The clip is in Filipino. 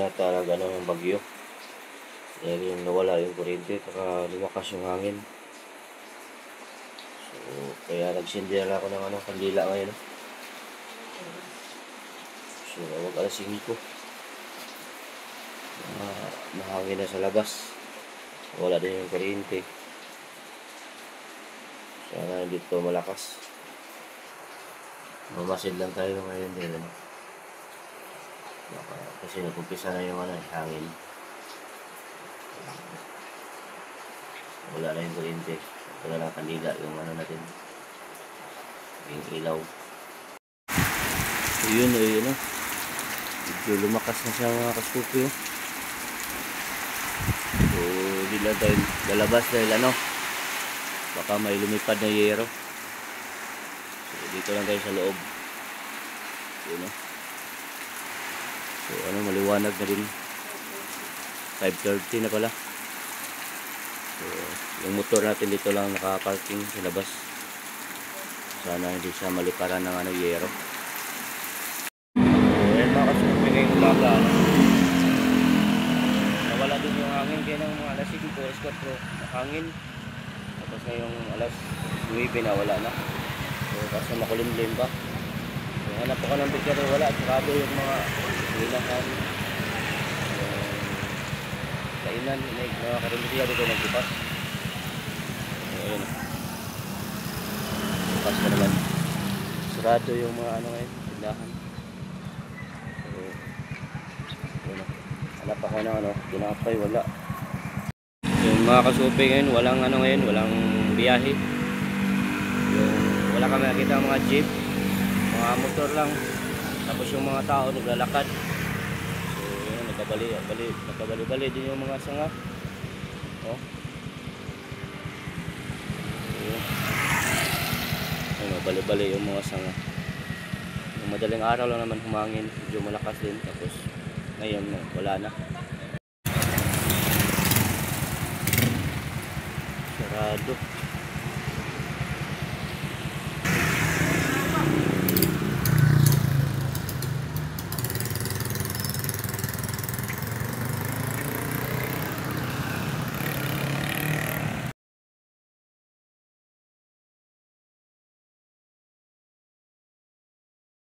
yata ng bagyo. Dahil yung nawala yung kuryente, saka lumakas yung hangin. So, kaya nagsindi na ako ng kandila ngayon. So, wag alas 5. Mahangin na sa labas. Wala din yung kuryente. Sana dito malakas. Mamasid lang tayo ngayon din. Kasi nag-umpisa na yung hangin. Wala na yung kuryente. Wala lang kandila yung natin. Yung ilaw. So yun. Medyo lumakas na siya mga kaskupi. So di lang tayo lalabas dahil baka may lumipad na yero. So dito lang tayo sa loob. Yun So maliwanag na din. 5:30 na pala. So yung motor natin dito lang nakaparking sa labas. Sana hindi siya maliparan ng yero. So yan mga kaskupi ngayong umaga. Nawala din yung hangin kaya ng mga alas 5, alas 4 hangin. Tapos ngayong alas 9 na wala na. So kasi makulimlim pa. So hanap ako ng picture, wala. Sarado yung mga hinahan. Kainan, mga karimisiya dito nagbukas. So ayun. Bukas na naman. Sarado yung mga ngayon, tindahan. So ayun. Hanap ako ng tinapay, wala. Yung mga kasupi ngayon, walang ngayon, walang biyahe. Yung wala kami nakita mga jeep, mga motor lang. Tapos yung mga tao naglalakad. So yun, nagkabali din yung mga sanga. Oh. Ayun, bali-bali yung mga sanga. Yung madaling araw lang naman humangin, medyo malakas din. Tapos ngayon wala na. Sarado.